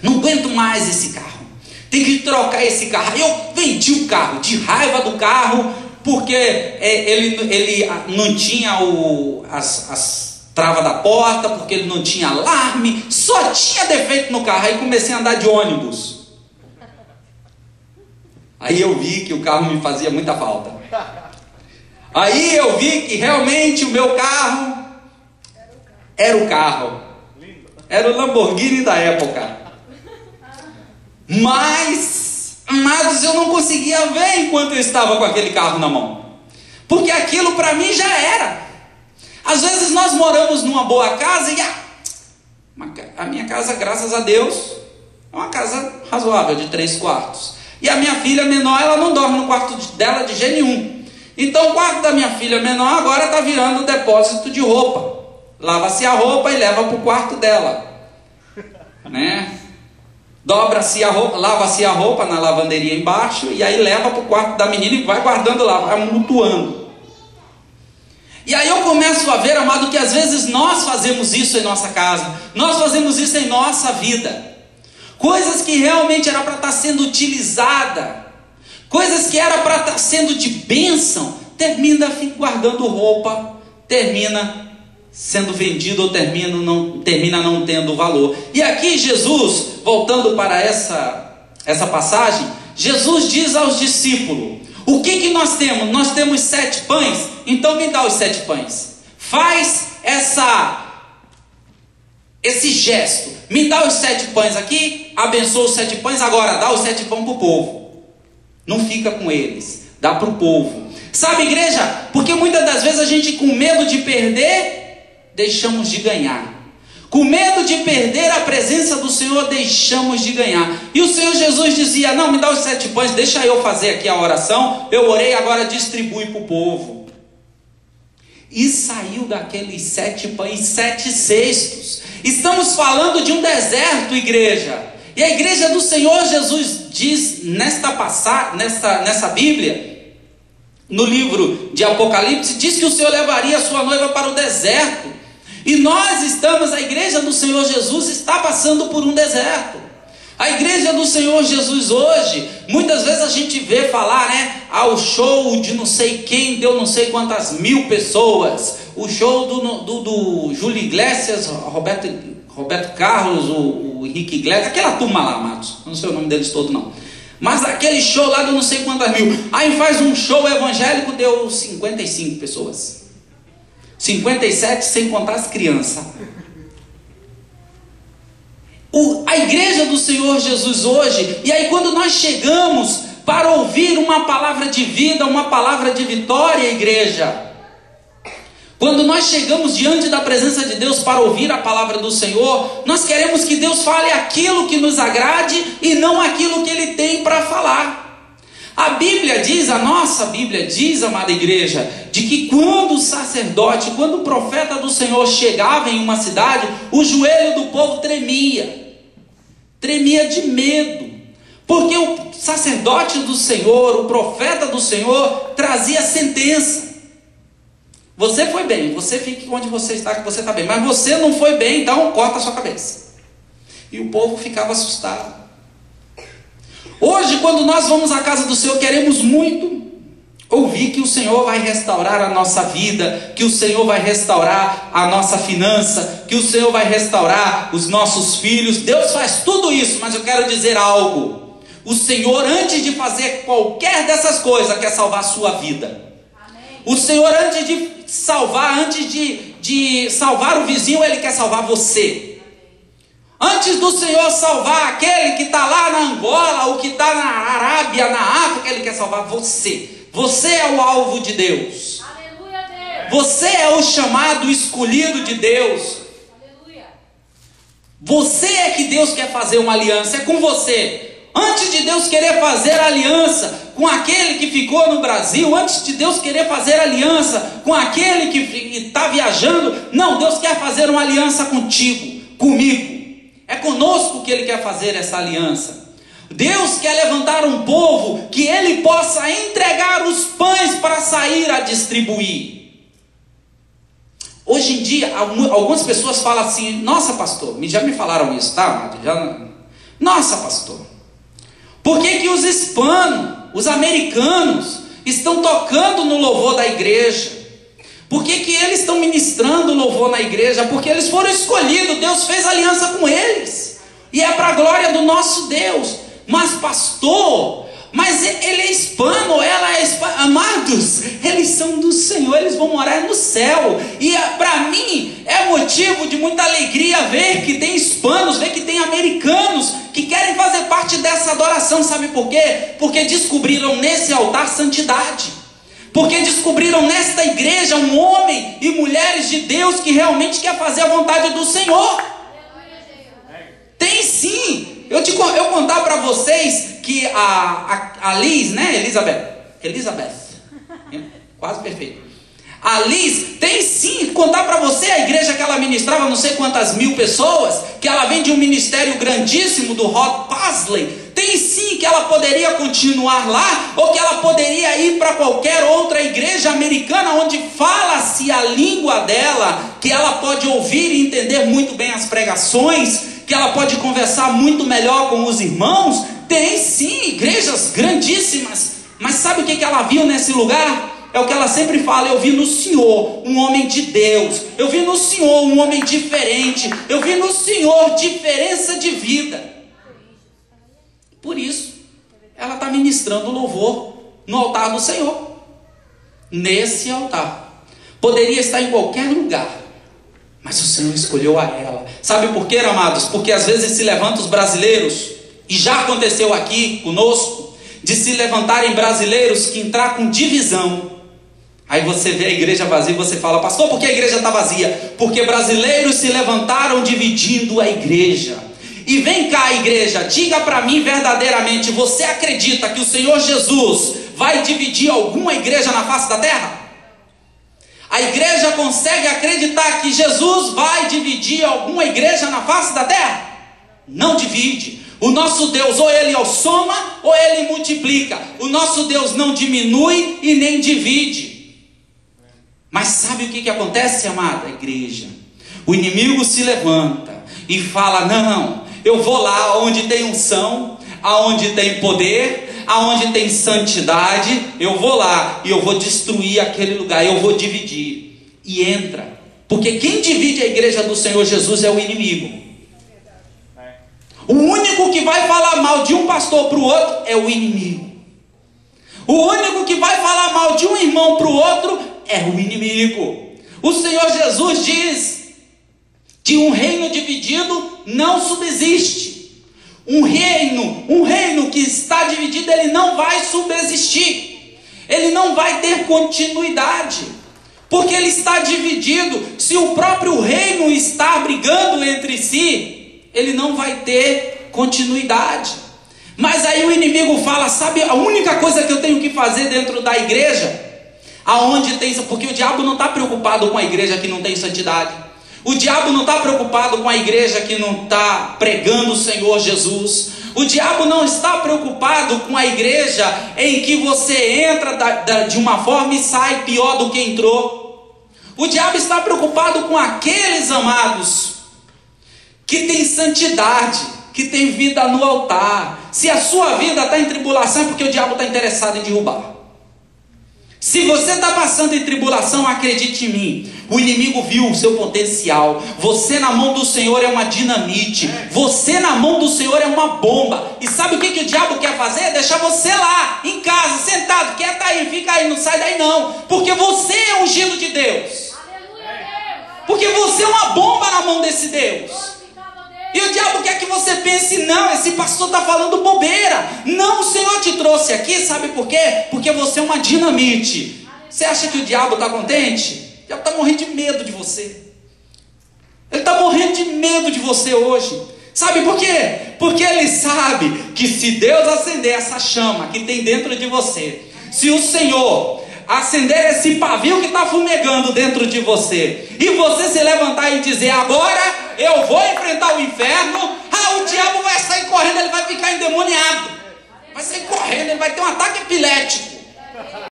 Não aguento mais esse carro. Tem que trocar esse carro. Aí eu vendi o carro, de raiva do carro, porque ele não tinha as travas da porta, porque ele não tinha alarme, só tinha defeito no carro. Aí comecei a andar de ônibus. Aí eu vi que o carro me fazia muita falta. Aí eu vi que realmente o meu carro era o carro. Era o Lamborghini da época. Mas, amados, eu não conseguia ver enquanto eu estava com aquele carro na mão. Porque aquilo para mim já era. Às vezes nós moramos numa boa casa e a minha casa, graças a Deus, é uma casa razoável, de 3 quartos. E a minha filha menor, ela não dorme no quarto dela de jeito nenhum. Então o quarto da minha filha menor agora está virando um depósito de roupa. Lava-se a roupa e leva para o quarto dela, né? Dobra-se a roupa, lava-se a roupa na lavanderia embaixo e aí leva para o quarto da menina e vai guardando lá, vai amontoando. E aí eu começo a ver, amado, que às vezes nós fazemos isso em nossa casa, nós fazemos isso em nossa vida. Coisas que realmente era para estar sendo utilizada, coisas que era para estar sendo de bênção, termina guardando roupa, termina sendo vendido ou termina não tendo valor. E aqui Jesus, voltando para essa passagem, Jesus diz aos discípulos: o que nós temos? Nós temos 7 pães, então me dá os 7 pães. Faz esse gesto, me dá os 7 pães aqui, abençoa os 7 pães, agora dá os 7 pães para o povo. Não fica com eles, dá para o povo. Sabe, igreja, porque muitas das vezes a gente, com medo de perder, deixamos de ganhar. Com medo de perder a presença do Senhor, deixamos de ganhar. E o Senhor Jesus dizia: não, me dá os 7 pães, deixa eu fazer aqui a oração, eu orei, agora distribui para o povo. E saiu daqueles 7 pães 7 cestos. Estamos falando de um deserto, igreja. E a igreja do Senhor Jesus diz nessa Bíblia, no livro de Apocalipse, diz que o Senhor levaria a sua noiva para o deserto. E nós estamos, a igreja do Senhor Jesus está passando por um deserto. A igreja do Senhor Jesus hoje, muitas vezes a gente vê falar, né? O show de não sei quem deu não sei quantas mil pessoas. O show do Júlio Iglesias, Roberto Carlos, o Henrique Iglesias, aquela turma lá, Matos, não sei o nome deles todo não. Mas aquele show lá de não sei quantas mil. Aí faz um show evangélico, deu 55 pessoas. 57 sem contar as crianças. A igreja do Senhor Jesus hoje, e aí quando nós chegamos para ouvir uma palavra de vida, uma palavra de vitória, igreja, quando nós chegamos diante da presença de Deus para ouvir a palavra do Senhor, nós queremos que Deus fale aquilo que nos agrade e não aquilo que Ele tem para falar. A Bíblia diz, a nossa Bíblia diz, amada igreja, de que quando o sacerdote, quando o profeta do Senhor chegava em uma cidade, o joelho do povo tremia de medo, porque o sacerdote do Senhor, o profeta do Senhor, trazia sentença. Você foi bem, você fique onde você está, que você está bem, mas você não foi bem, então corta a sua cabeça. E o povo ficava assustado. Hoje, quando nós vamos à casa do Senhor, queremos muito ouvir que o Senhor vai restaurar a nossa vida, que o Senhor vai restaurar a nossa finança, que o Senhor vai restaurar os nossos filhos. Deus faz tudo isso, mas eu quero dizer algo: o Senhor, antes de fazer qualquer dessas coisas, quer salvar a sua vida. Amém. O Senhor, antes de salvar o vizinho, Ele quer salvar você. Antes do Senhor salvar aquele que está lá na Angola, ou que está na Arábia, na África, Ele quer salvar você. Você é o alvo de Deus. Aleluia, Deus. Você é o chamado escolhido de Deus. Aleluia. Você é que Deus quer fazer uma aliança, é com você. Antes de Deus querer fazer aliança com aquele que ficou no Brasil, antes de Deus querer fazer aliança com aquele que está viajando, não, Deus quer fazer uma aliança contigo, comigo. É conosco que Ele quer fazer essa aliança. Deus quer levantar um povo que Ele possa entregar os pães para sair a distribuir. Hoje em dia, algumas pessoas falam assim: nossa, pastor, já me falaram isso, tá? Nossa, pastor, por que que os hispanos, os americanos, estão tocando no louvor da igreja? Por que que eles estão ministrando louvor na igreja? Porque eles foram escolhidos, Deus fez aliança com eles, e é para a glória do nosso Deus. Mas pastor, mas ele é hispano, ela é hispana. Amados, eles são do Senhor, eles vão morar no céu. E para mim é motivo de muita alegria ver que tem hispanos, ver que tem americanos que querem fazer parte dessa adoração. Sabe por quê? Porque descobriram nesse altar santidade, porque descobriram nesta igreja um homem e mulheres de Deus que realmente quer fazer a vontade do Senhor. Tem sim. Eu contar para vocês que a Liz, né, Elizabeth, quase perfeito. A Liz tem sim, contar para você, a igreja que ela ministrava não sei quantas mil pessoas, que ela vem de um ministério grandíssimo do Rod Parsley. Tem sim que ela poderia continuar lá, ou que ela poderia ir para qualquer outra igreja americana onde fala-se a língua dela, que ela pode ouvir e entender muito bem as pregações, que ela pode conversar muito melhor com os irmãos. Tem sim igrejas grandíssimas, mas sabe o que ela viu nesse lugar? É o que ela sempre fala: eu vi no Senhor um homem de Deus, eu vi no Senhor um homem diferente, eu vi no Senhor diferença de vida. Por isso ela está ministrando louvor no altar do Senhor, nesse altar. Poderia estar em qualquer lugar, mas o Senhor escolheu a ela. Sabe por quê, amados? Porque às vezes se levantam os brasileiros, e já aconteceu aqui conosco, de se levantarem brasileiros que entrar com divisão. Aí você vê a igreja vazia e você fala: pastor, por que a igreja está vazia? Porque brasileiros se levantaram dividindo a igreja. E vem cá, igreja, diga para mim verdadeiramente, você acredita que o Senhor Jesus vai dividir alguma igreja na face da terra? A igreja consegue acreditar que Jesus vai dividir alguma igreja na face da terra? Não divide. O nosso Deus, ou ele soma ou ele multiplica. O nosso Deus não diminui e nem divide. Mas sabe o que acontece, amada igreja? O inimigo se levanta e fala: não, eu vou lá onde tem unção, aonde tem poder, aonde tem santidade, eu vou lá e eu vou destruir aquele lugar, eu vou dividir. E entra, porque quem divide a igreja do Senhor Jesus é o inimigo. O único que vai falar mal de um pastor para o outro é o inimigo. O único que vai falar mal de um irmão para o outro é o inimigo. O Senhor Jesus diz que um reino dividido não subsiste. Um reino que está dividido, ele não vai subsistir. Ele não vai ter continuidade, porque ele está dividido. Se o próprio reino está brigando entre si, ele não vai ter continuidade. Mas aí o inimigo fala: sabe a única coisa que eu tenho que fazer dentro da igreja, aonde tem, porque o diabo não está preocupado com a igreja que não tem santidade. O diabo não está preocupado com a igreja que não está pregando o Senhor Jesus. O diabo não está preocupado com a igreja em que você entra de uma forma e sai pior do que entrou. O diabo está preocupado com aqueles, amados, que tem santidade, que tem vida no altar. Se a sua vida está em tribulação, é porque o diabo está interessado em derrubar. Se você está passando em tribulação, acredite em mim, o inimigo viu o seu potencial. Você na mão do Senhor é uma dinamite. Você na mão do Senhor é uma bomba. E sabe o que o diabo quer fazer? Deixar você lá, em casa, sentado, quieta aí, fica aí, não sai daí não. Porque você é ungido de Deus. Porque você é uma bomba na mão desse Deus. E o diabo quer que você pense: não, esse pastor está falando bobeira. Não, o Senhor te trouxe aqui, sabe por quê? Porque você é uma dinamite. Você acha que o diabo está contente? O diabo está morrendo de medo de você. Ele está morrendo de medo de você hoje. Sabe por quê? Porque ele sabe que se Deus acender essa chama que tem dentro de você, se o Senhor acender esse pavio que está fumegando dentro de você, e você se levantar e dizer: agora eu vou enfrentar o inferno, o diabo vai sair correndo, ele vai ficar endemoniado, vai sair correndo, ele vai ter um ataque epilético.